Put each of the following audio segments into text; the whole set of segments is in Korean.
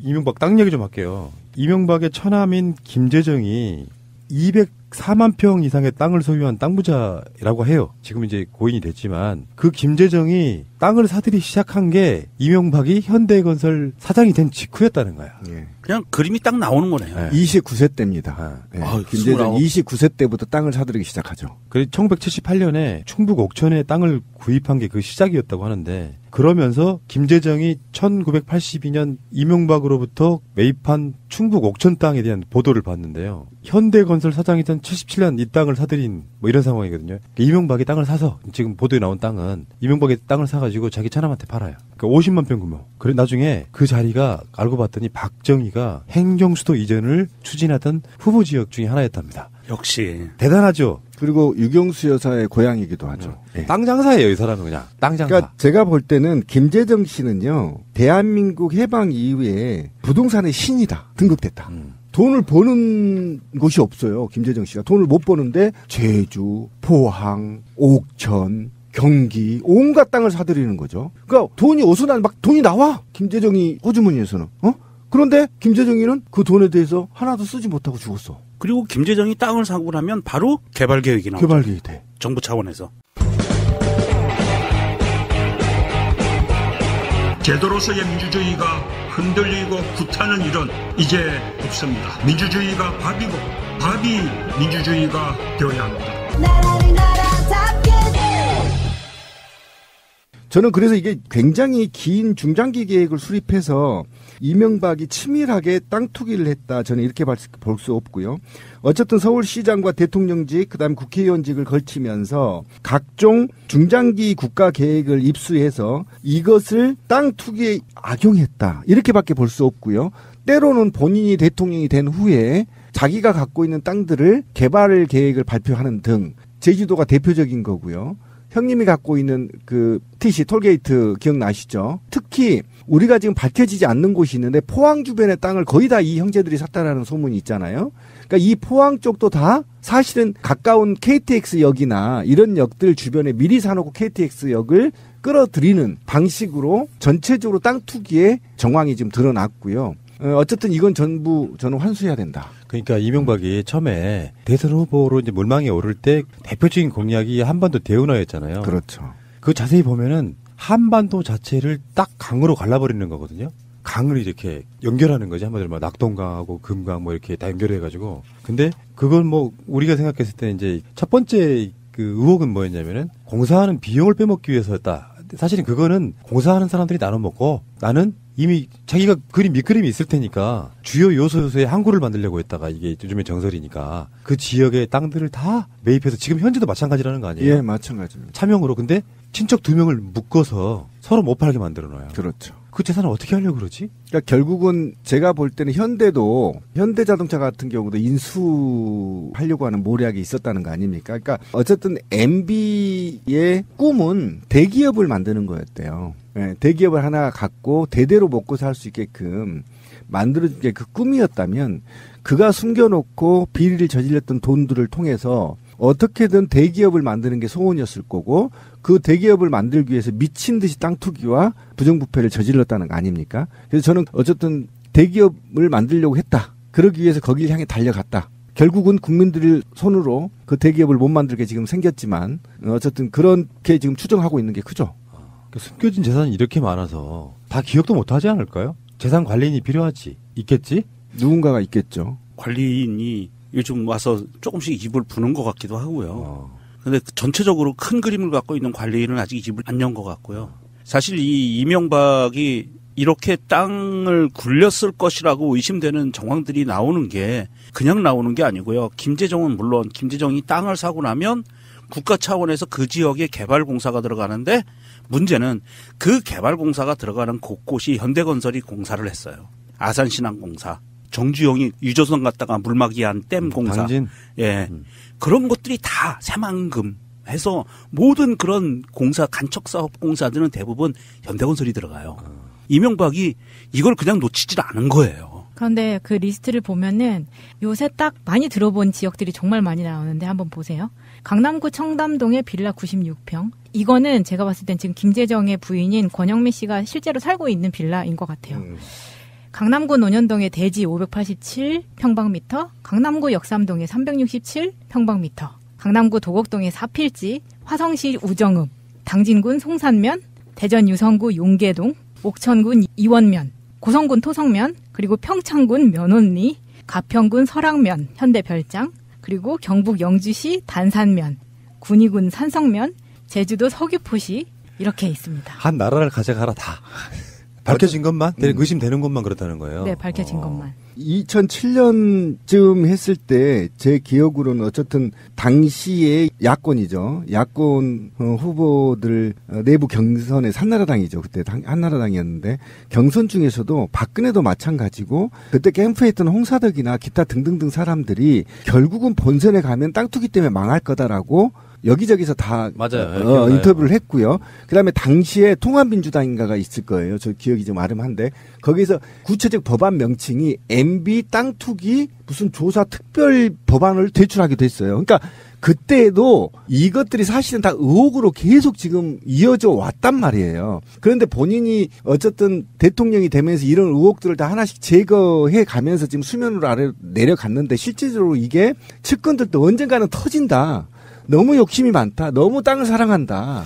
이명박 땅 얘기 좀 할게요. 이명박의 처남인 김재정이 204만 평 이상의 땅을 소유한 땅 부자라고 해요. 지금 이제 고인이 됐지만 그 김재정이 땅을 사들이기 시작한 게 이명박이 현대건설 사장이 된 직후였다는 거야. 예. 그냥 그림이 딱 나오는 거네요. 네. 29세 때입니다. 네. 김재정 29세 때부터 땅을 사들이기 시작하죠. 그래 1978년에 충북 옥천에 땅을 구입한 게 그 시작이었다고 하는데 그러면서 김재정이 1982년 이명박으로부터 매입한 충북 옥천 땅에 대한 보도를 봤는데요. 현대건설 사장이던 77년 이 땅을 사들인 뭐 이런 상황이거든요. 이명박이 땅을 사서 지금 보도에 나온 땅은 이명박이 땅을 사가지고 자기 차남한테 팔아요. 그러니까 50만 평 규모. 그래 나중에 그 자리가 알고 봤더니 박정희가 행정수도 이전을 추진하던 후보 지역 중에 하나였답니다. 역시 대단하죠. 그리고 유경수 여사의 고향이기도 하죠. 네. 땅 장사예요, 이 사람은 그냥. 땅 장사. 그러니까 제가 볼 때는 김재정 씨는요. 대한민국 해방 이후에 부동산의 신이다. 등극됐다. 돈을 버는 곳이 없어요. 김재정 씨가. 돈을 못 버는데 제주, 포항, 옥천, 경기 온갖 땅을 사들이는 거죠. 그러니까 돈이 어디서 막 돈이 나와. 김재정이 호주머니에서는. 그런데 김재정이는 그 돈에 대해서 하나도 쓰지 못하고 죽었어. 그리고 김재정이 땅을 사고 나면 바로 개발 계획이 나오죠. 개발 계획이 돼. 정부 차원에서. 제도로서의 민주주의가 흔들리고 구타는 일은 이제 없습니다. 민주주의가 밥이고 밥이 민주주의가 되어야 합니다. 저는 그래서 이게 굉장히 긴 중장기 계획을 수립해서 이명박이 치밀하게 땅 투기를 했다. 저는 이렇게 볼 수 없고요. 어쨌든 서울시장과 대통령직 그다음에 국회의원직을 걸치면서 각종 중장기 국가 계획을 입수해서 이것을 땅 투기에 악용했다. 이렇게밖에 볼 수 없고요. 때로는 본인이 대통령이 된 후에 자기가 갖고 있는 땅들을 개발 계획을 발표하는 등 제주도가 대표적인 거고요. 형님이 갖고 있는 그 TC 톨게이트 기억나시죠? 특히 우리가 지금 밝혀지지 않는 곳이 있는데 포항 주변의 땅을 거의 다 이 형제들이 샀다라는 소문이 있잖아요. 그러니까 이 포항 쪽도 다 사실은 가까운 KTX역이나 이런 역들 주변에 미리 사놓고 KTX역을 끌어들이는 방식으로 전체적으로 땅 투기의 정황이 지금 드러났고요. 어쨌든 이건 전부 저는 환수해야 된다. 그러니까 이명박이 처음에 대선 후보로 이제 물망에 오를 때 대표적인 공약이 한반도 대운하였잖아요. 그렇죠. 그 자세히 보면은 한반도 자체를 딱 강으로 갈라버리는 거거든요. 강을 이렇게 연결하는 거지. 한마디로 막 낙동강하고 금강 뭐 이렇게 다 연결해가지고. 근데 그건 뭐 우리가 생각했을 때 이제 첫 번째 그 의혹은 뭐였냐면은 공사하는 비용을 빼먹기 위해서였다. 사실은 그거는 공사하는 사람들이 나눠 먹고 나는 이미 자기가 그린 밑그림이 있을 테니까 주요 요소에 항구를 만들려고 했다가 이게 요즘에 정설이니까 그 지역의 땅들을 다 매입해서 지금 현재도 마찬가지라는 거 아니에요? 예, 마찬가지입니다. 차명으로. 근데 친척 2명을 묶어서 서로 못 팔게 만들어 놔요. 그렇죠. 그 재산을 어떻게 하려고 그러지? 그러니까 결국은 제가 볼 때는 현대자동차 같은 경우도 인수하려고 하는 모략이 있었다는 거 아닙니까? 그러니까 어쨌든 MB의 꿈은 대기업을 만드는 거였대요. 네, 대기업을 하나 갖고 대대로 먹고 살 수 있게끔 만들어준 게 그 꿈이었다면 그가 숨겨놓고 비리를 저질렀던 돈들을 통해서 어떻게든 대기업을 만드는 게 소원이었을 거고 그 대기업을 만들기 위해서 미친 듯이 땅 투기와 부정부패를 저질렀다는 거 아닙니까? 그래서 저는 어쨌든 대기업을 만들려고 했다. 그러기 위해서 거기를 향해 달려갔다. 결국은 국민들 손으로 그 대기업을 못 만들게 지금 생겼지만 어쨌든 그렇게 지금 추정하고 있는 게 크죠. 숨겨진 재산이 이렇게 많아서 다 기억도 못하지 않을까요? 재산 관리인이 필요하지. 있겠지? 누군가가 있겠죠. 관리인이 요즘 와서 조금씩 입을 부는 것 같기도 하고요. 근데 전체적으로 큰 그림을 갖고 있는 관리인은 아직 입을 안 연 것 같고요. 사실 이 이명박이 이렇게 땅을 굴렸을 것이라고 의심되는 정황들이 나오는 게 그냥 나오는 게 아니고요. 김재정은 물론 김재정이 땅을 사고 나면 국가 차원에서 그 지역에 개발공사가 들어가는데 문제는 그 개발공사가 들어가는 곳곳이 현대건설이 공사를 했어요. 아산신항공사, 정주영이 유조선 갔다가 물막이한 댐 공사. 당진. 예. 그런 것들이 다 새만금 해서 모든 그런 공사, 간척사업 공사들은 대부분 현대건설이 들어가요. 이명박이 이걸 그냥 놓치질 않은 거예요. 그런데 그 리스트를 보면은 요새 딱 많이 들어본 지역들이 정말 많이 나오는데 한번 보세요. 강남구 청담동의 빌라 96평. 이거는 제가 봤을 땐 지금 김재정의 부인인 권영미 씨가 실제로 살고 있는 빌라인 것 같아요. 강남구 논현동의 대지 587평방미터, 강남구 역삼동의 367평방미터, 강남구 도곡동의 사필지, 화성시 우정읍, 당진군 송산면, 대전 유성구 용계동, 옥천군 이원면, 고성군 토성면, 그리고 평창군 면원리, 가평군 설악면, 현대별장, 그리고 경북 영주시 단산면, 군위군 산성면, 제주도 서귀포시 이렇게 있습니다. 한 나라를 가져가라 다. 밝혀진 것만? 의심되는 것만 그렇다는 거예요. 네, 밝혀진 것만. 2007년쯤 했을 때 제 기억으로는 어쨌든 당시에 야권이죠. 야권 후보들 내부 경선에 한나라당이죠. 그때 한나라당이었는데 경선 중에서도 박근혜도 마찬가지고 그때 캠프에 있던 홍사덕이나 기타 등등등 사람들이 결국은 본선에 가면 땅 투기 때문에 망할 거다라고 여기저기서 다 맞아요. 인터뷰를 했고요. 그다음에 당시에 통합민주당인가가 있을 거예요. 저 기억이 좀 아름한데 거기서 구체적 법안 명칭이 MB 땅 투기 무슨 조사 특별 법안을 제출하기도 했어요. 그러니까 그때도 이것들이 사실은 다 의혹으로 계속 지금 이어져 왔단 말이에요. 그런데 본인이 어쨌든 대통령이 되면서 이런 의혹들을 다 하나씩 제거해 가면서 지금 수면으로 아래로 내려갔는데 실질적으로 이게 측근들도 언젠가는 터진다. 너무 욕심이 많다. 너무 땅을 사랑한다.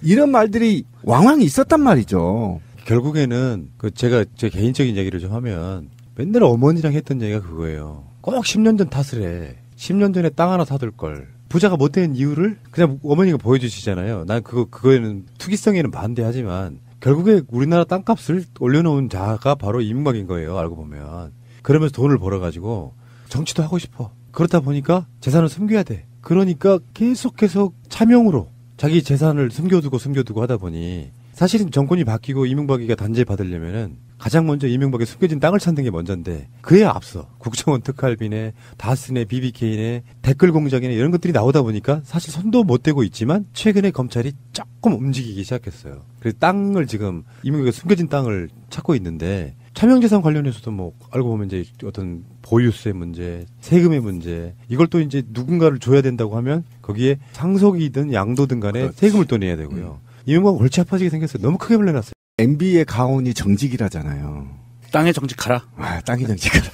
이런 말들이 왕왕 있었단 말이죠. 결국에는 제가 제 개인적인 얘기를 좀 하면 맨날 어머니랑 했던 얘기가 그거예요. 꼭 10년 전 탓을 해. 10년 전에 땅 하나 사둘 걸. 부자가 못 된 이유를 그냥 어머니가 보여주시잖아요. 난 그거에는 투기성에는 반대하지만 결국에 우리나라 땅값을 올려놓은 자가 바로 이명박인 거예요. 알고 보면. 그러면서 돈을 벌어가지고 정치도 하고 싶어. 그렇다 보니까 재산을 숨겨야 돼. 그러니까 계속해서 차명으로 자기 재산을 숨겨두고 하다 보니 사실은 정권이 바뀌고 이명박이가 단죄 받으려면은 가장 먼저 이명박의 숨겨진 땅을 찾는 게 먼저인데 그에 앞서 국정원 특활비네, 다스네, BBK네, 댓글 공작이네 이런 것들이 나오다 보니까 사실 손도 못 대고 있지만 최근에 검찰이 조금 움직이기 시작했어요. 그래서 땅을 지금 이명박의 숨겨진 땅을 찾고 있는데 차명재산 관련해서도 뭐 알고 보면 이제 어떤 보유세 문제, 세금의 문제 이걸 또 이제 누군가를 줘야 된다고 하면 거기에 상속이든 양도든 간에 그렇지. 세금을 또 내야 되고요. 이명박은 골치 아파지게 생겼어요. 너무 크게 벌려놨어요. MB의 가온이 정직이라잖아요. 땅에 정직하라. 아, 땅에 정직하라.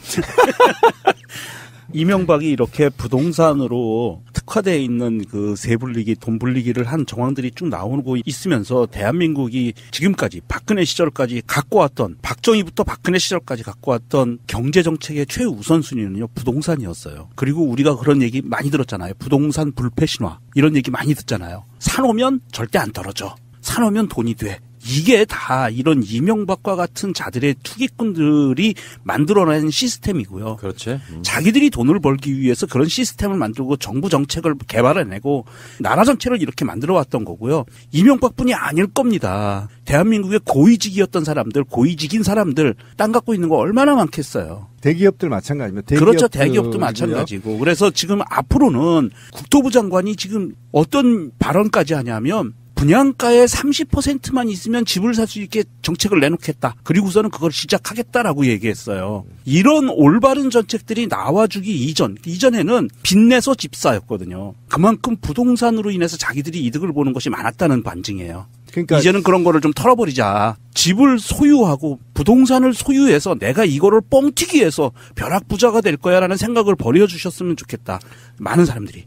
이명박이 이렇게 부동산으로 특화되어 있는 그 세불리기, 돈 불리기를 한 정황들이 쭉 나오고 있으면서 대한민국이 지금까지 박근혜 시절까지 갖고 왔던 박정희부터 박근혜 시절까지 갖고 왔던 경제정책의 최우선순위는요 부동산이었어요. 그리고 우리가 그런 얘기 많이 들었잖아요. 부동산 불패 신화 이런 얘기 많이 듣잖아요. 사놓으면 절대 안 떨어져. 사놓으면 돈이 돼. 이게 다 이런 이명박과 같은 자들의 투기꾼들이 만들어낸 시스템이고요. 그렇지. 자기들이 돈을 벌기 위해서 그런 시스템을 만들고 정부 정책을 개발해내고 나라 전체를 이렇게 만들어왔던 거고요. 이명박뿐이 아닐 겁니다. 대한민국의 고위직이었던 사람들, 고위직인 사람들 땅 갖고 있는 거 얼마나 많겠어요. 대기업들 마찬가지입니다. 그렇죠. 대기업도 마찬가지고. 그래서 지금 앞으로는 국토부 장관이 지금 어떤 발언까지 하냐면 분양가의 30%만 있으면 집을 살 수 있게 정책을 내놓겠다. 그리고서는 그걸 시작하겠다라고 얘기했어요. 이런 올바른 정책들이 나와주기 이전에는 빚내서 집사였거든요. 그만큼 부동산으로 인해서 자기들이 이득을 보는 것이 많았다는 반증이에요. 그러니까 이제는 그런 거를 좀 털어버리자. 집을 소유하고 부동산을 소유해서 내가 이거를 뻥튀기해서 벼락부자가 될 거야라는 생각을 버려주셨으면 좋겠다. 많은 사람들이.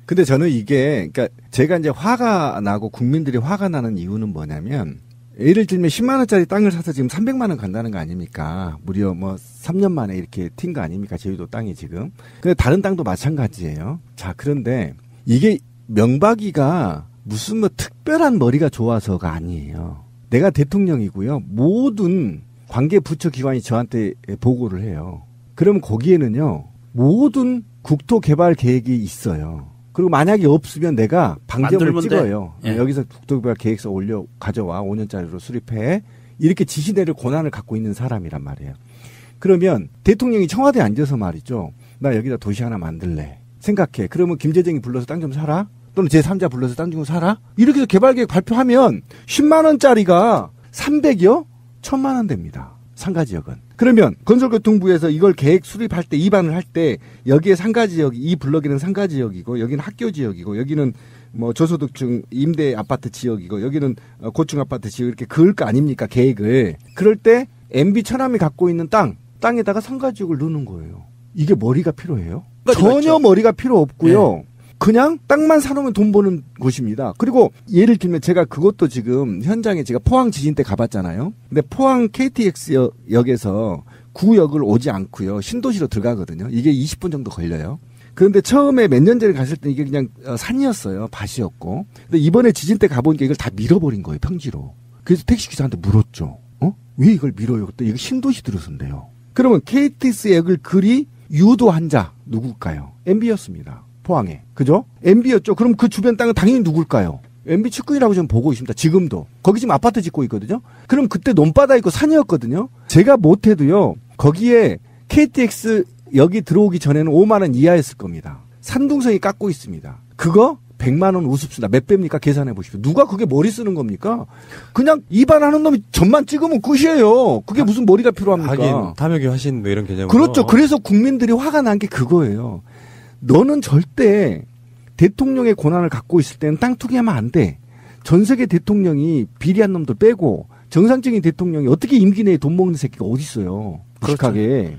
근데 저는 이게, 그러니까 제가 이제 화가 나고 국민들이 화가 나는 이유는 뭐냐면, 예를 들면 10만원짜리 땅을 사서 지금 300만원 간다는 거 아닙니까? 무려 뭐 3년 만에 이렇게 튄 거 아닙니까? 제주도 땅이 지금. 근데 다른 땅도 마찬가지예요. 자, 그런데 이게 명박이가 무슨 뭐 특별한 머리가 좋아서가 아니에요. 내가 대통령이고요. 모든 관계 부처 기관이 저한테 보고를 해요. 그러면 거기에는요, 모든 국토 개발 계획이 있어요. 그리고 만약에 없으면 내가 방점을 찍어요. 예. 여기서 국토개발 계획서 가져와 5년짜리로 수립해. 이렇게 지시 내릴 권한을 갖고 있는 사람이란 말이에요. 그러면 대통령이 청와대에 앉아서 말이죠. 나 여기다 도시 하나 만들래. 생각해. 그러면 김재정이 불러서 땅 좀 사라? 또는 제3자 불러서 땅 좀 사라? 이렇게 해서 개발계획 발표하면 10만 원짜리가 300여? 1000만 원 됩니다. 상가지역은. 그러면 건설교통부에서 이걸 계획 수립할 때 입안을 할 때 여기에 상가지역, 이 블럭에는 상가지역이고 여기는 학교지역이고 여기는 뭐 저소득층 임대 아파트 지역이고 여기는 고층 아파트 지역 이렇게 그을 거 아닙니까 계획을. 그럴 때 MB 천암이 갖고 있는 땅에다가 상가지역을 넣는 거예요. 이게 머리가 필요해요? 그러니까 전혀 맞죠. 머리가 필요 없고요. 네. 그냥 땅만 사놓으면 돈 버는 곳입니다. 그리고 예를 들면 제가 그것도 지금 현장에 제가 포항 지진 때 가봤잖아요. 근데 포항 KTX 역에서 구역을 오지 않고요. 신도시로 들어가거든요. 이게 20분 정도 걸려요. 그런데 처음에 몇 년 전에 갔을 때 이게 그냥 산이었어요. 밭이었고. 근데 이번에 지진 때 가보니까 이걸 다 밀어버린 거예요. 평지로. 그래서 택시기사한테 물었죠. 왜 이걸 밀어요? 그때 이거 신도시 들어선대요. 그러면 KTX 역을 그리 유도한 자 누굴까요? MB였습니다. 포항에. 그죠? MB였죠. 그럼 그 주변 땅은 당연히 누굴까요? MB 측근이라고 저는 보고 있습니다. 지금도. 거기 지금 아파트 짓고 있거든요. 그럼 그때 논바다 있고 산이었거든요. 제가 못해도요. 거기에 KTX 역이 들어오기 전에는 5만 원 이하였을 겁니다. 산둥성이 깎고 있습니다. 그거 100만 원 우습습니다. 몇 배입니까? 계산해 보십시오. 누가 그게 머리 쓰는 겁니까? 그냥 입안하는 놈이 점만 찍으면 끝이에요. 그게 무슨 머리가 필요합니까? 하긴 탐욕이 화신 뭐 이런 개념으로. 그렇죠. 그래서 국민들이 화가 난 게 그거예요. 너는 절대 대통령의 권한을 갖고 있을 때는 땅 투기하면 안 돼. 전 세계 대통령이 비리한 놈들 빼고 정상적인 대통령이 어떻게 임기 내에 돈 먹는 새끼가 어디 있어요. 무식하게.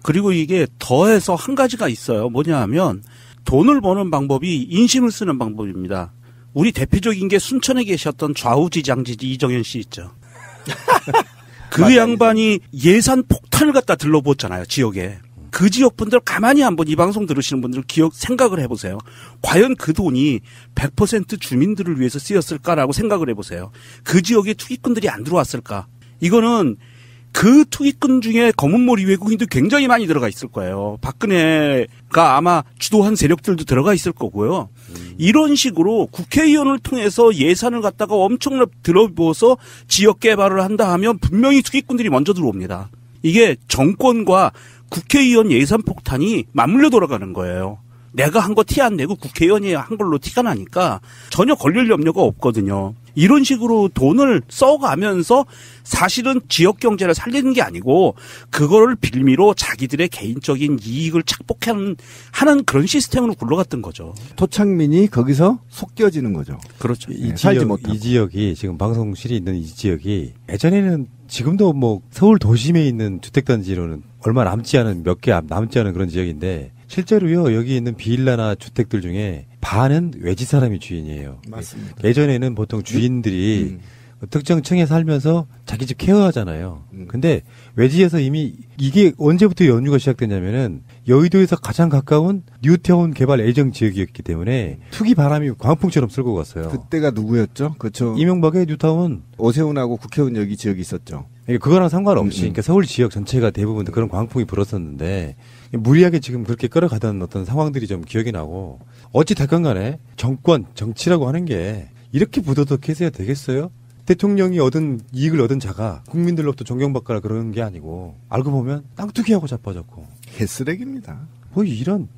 그리고 이게 더해서 한 가지가 있어요. 뭐냐 하면 돈을 버는 방법이 인심을 쓰는 방법입니다. 우리 대표적인 게 순천에 계셨던 좌우지장지지 이정현 씨 있죠. 그 양반이 예산 폭탄을 갖다 들러부었잖아요. 지역에. 그 지역 분들 가만히 한번 이 방송 들으시는 분들 생각을 해보세요. 과연 그 돈이 100% 주민들을 위해서 쓰였을까라고 생각을 해보세요. 그 지역에 투기꾼들이 안 들어왔을까? 이거는 그 투기꾼 중에 검은머리 외국인도 굉장히 많이 들어가 있을 거예요. 박근혜가 아마 주도한 세력들도 들어가 있을 거고요. 이런 식으로 국회의원을 통해서 예산을 갖다가 엄청나게 들어부어서 지역 개발을 한다 하면 분명히 투기꾼들이 먼저 들어옵니다. 이게 정권과 국회의원 예산 폭탄이 맞물려 돌아가는 거예요. 내가 한 거 티 안 내고 국회의원이 한 걸로 티가 나니까 전혀 걸릴 염려가 없거든요. 이런 식으로 돈을 써가면서 사실은 지역 경제를 살리는 게 아니고 그거를 빌미로 자기들의 개인적인 이익을 착복하는 그런 시스템으로 굴러갔던 거죠. 토착민이 거기서 속겨지는 거죠. 그렇죠. 살지 못하고. 이 지역이 지금 방송실이 있는 이 지역이 예전에는 지금도 뭐 서울 도심에 있는 주택단지로는 얼마 남지 않은 몇 개 남지 않은 그런 지역인데 실제로요 여기 있는 빌라나 주택들 중에 반은 외지 사람이 주인이에요. 맞습니다. 예전에는 보통 주인들이 특정 층에 살면서 자기 집 케어하잖아요. 근데 외지에서 이미 이게 언제부터 연유가 시작됐냐면은 여의도에서 가장 가까운 뉴타운 개발 예정 지역이었기 때문에 투기 바람이 광풍처럼 쓸고 갔어요. 그때가 누구였죠? 그렇죠. 이명박의 뉴타운. 오세훈하고 국회의원 여기 지역이 있었죠. 그러니까 그거랑 상관없이 그러니까 서울 지역 전체가 대부분 그런 광풍이 불었었는데 무리하게 지금 그렇게 끌어가던 어떤 상황들이 좀 기억이 나고 어찌 됐건 간에 정권, 정치라고 하는 게 이렇게 부도덕해서야 되겠어요? 대통령이 이익을 얻은 자가 국민들로부터 존경받거나 그러는 게 아니고 알고 보면 땅 투기하고 자빠졌고 개쓰레기입니다. 뭐 이런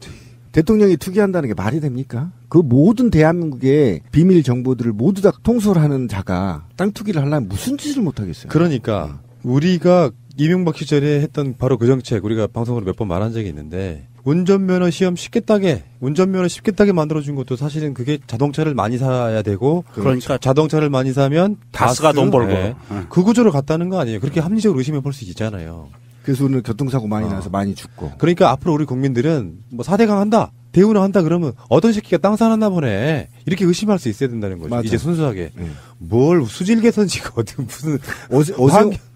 대통령이 투기한다는 게 말이 됩니까? 그 모든 대한민국의 비밀 정보들을 모두 다 통솔하는 자가 땅 투기를 하려면 무슨 짓을 못하겠어요. 그러니까 우리가 이명박 시절에 했던 바로 그 정책 우리가 방송으로 몇 번 말한 적이 있는데 운전면허 시험 쉽게 따게 만들어준 것도 사실은 그게 자동차를 많이 사야 되고 그러니까 자동차를 많이 사면 가스가 돈 벌고 그 구조로 갔다는 거 아니에요. 그렇게 합리적으로 의심해 볼 수 있잖아요. 그래서 오늘 교통사고 많이 나서 많이 죽고. 그러니까 앞으로 우리 국민들은 뭐 4대강 한다, 대우는 한다 그러면 어떤 새끼가 땅 사놨나 보네 이렇게 의심할 수 있어야 된다는 거죠. 맞아. 이제 순수하게 뭘 수질 개선지가 어디 무슨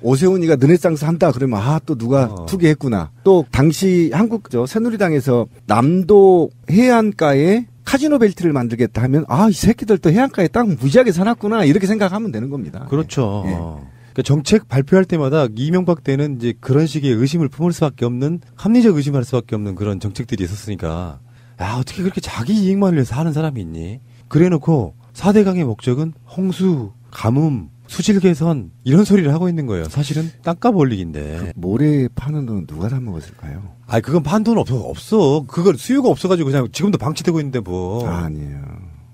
오세훈이가 르네상스 한다 그러면 또 누가 투기했구나. 또 당시 새누리당에서 남도 해안가에 카지노 벨트를 만들겠다 하면 이 새끼들 또 해안가에 땅 무지하게 사놨구나 이렇게 생각하면 되는 겁니다. 그렇죠. 예. 그러니까 정책 발표할 때마다 이명박 때는 이제 그런 식의 의심을 품을 수밖에 없는 합리적 의심할 수밖에 없는 그런 정책들이 있었으니까 어떻게 그렇게 자기 이익만을 위해서 하는 사람이 있니? 그래놓고 4대강의 목적은 홍수, 가뭄, 수질 개선 이런 소리를 하고 있는 거예요. 사실은 땅값 올리기인데. 모래 파는 돈은 누가 다 먹었을까요? 그건 판 돈 없어. 그걸 수요가 없어가지고 그냥 지금도 방치되고 있는데 뭐. 아니에요.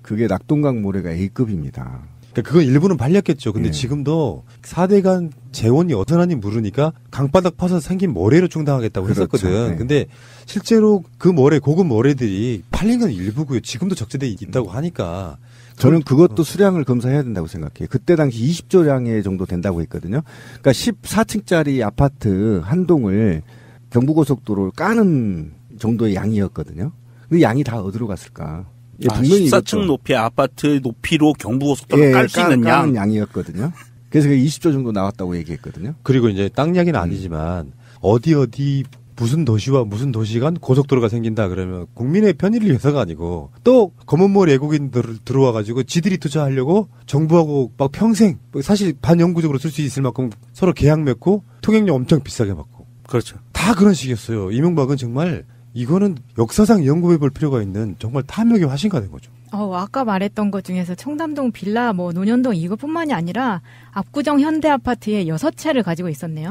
그게 낙동강 모래가 A급입니다. 그러니까 그건 일부는 팔렸겠죠. 근데 지금도 4대강 재원이 어떠하니 모르니까 강바닥 파서 생긴 모래로 충당하겠다고 했었거든. 그렇죠. 네. 근데 실제로 그 모래, 고급 모래들이 팔린 건 일부고요. 지금도 적재돼 있다고 하니까 저는 그것도 수량을 검사해야 된다고 생각해요. 그때 당시 20조량의 정도 된다고 했거든요. 그러니까 14층짜리 아파트 한 동을 경부고속도로를 까는 정도의 양이었거든요. 근데 양이 다 어디로 갔을까? 예, 분명히 14층 높이의 아파트 높이로 경부고속도로를 깔 수 있는 까는 양이었거든요. 그래서 20조 정도 나왔다고 얘기했거든요. 그리고 이제 땅 이야기는 아니지만 어디 무슨 도시와 무슨 도시 간 고속도로가 생긴다 그러면 국민의 편의를 위해서가 아니고 또 검은머리 외국인들 들어와가지고 지들이 투자하려고 정부하고 막 평생 사실 반영구적으로 쓸 수 있을 만큼 서로 계약 맺고 통행료 엄청 비싸게 받고. 그렇죠. 다 그런 식이었어요. 이명박은 정말 이거는 역사상 연구해 볼 필요가 있는 정말 탐욕의 화신가 된 거죠. 아까 말했던 것 중에서 청담동 빌라, 논현동 이것뿐만이 아니라 압구정 현대 아파트에 6채를 가지고 있었네요.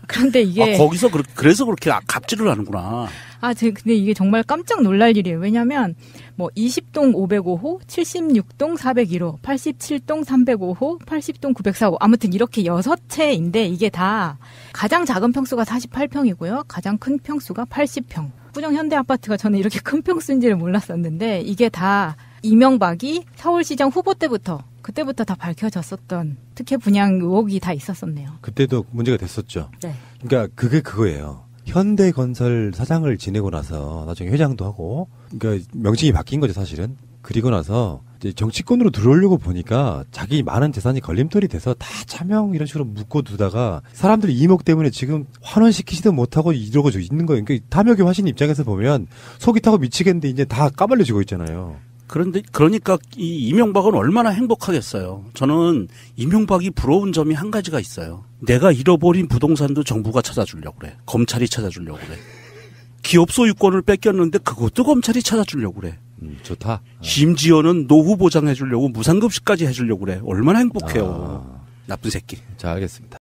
그런데 이게 거기서 그래서 그렇게 갑질을 하는구나. 근데 이게 정말 깜짝 놀랄 일이에요. 왜냐면 20동 505호, 76동 401호, 87동 305호, 80동 904호 아무튼 이렇게 6채인데 이게 다 가장 작은 평수가 48평이고요. 가장 큰 평수가 80평. 압구정 현대 아파트가 저는 이렇게 큰 평수인지를 몰랐었는데 이게 다 이명박이 서울시장 후보 그때부터 다 밝혀졌었던 특혜 분양 의혹이 다 있었었네요. 그때도 문제가 됐었죠. 네. 그러니까 그게 그거예요. 현대건설 사장을 지내고 나서 나중에 회장도 하고, 그러니까 명칭이 바뀐 거죠 사실은. 그리고 나서 이제 정치권으로 들어오려고 보니까 자기 많은 재산이 걸림돌이 돼서 다 차명 이런 식으로 묶어두다가 사람들이 이목 때문에 지금 환원시키지도 못하고 이러고 있는 거예요. 그러니까 탐욕의 화신 입장에서 보면 속이 타고 미치겠는데 이제 다 까발려지고 있잖아요. 그러니까 이 이명박은 얼마나 행복하겠어요. 저는 이명박이 부러운 점이 한 가지가 있어요. 내가 잃어버린 부동산도 정부가 찾아주려고 그래. 검찰이 찾아주려고 그래. 기업 소유권을 뺏겼는데 그것도 검찰이 찾아주려고 그래. 좋다. 심지어는 노후 보장해주려고 무상급식까지 해주려고 그래. 얼마나 행복해요. 나쁜 새끼. 자, 알겠습니다.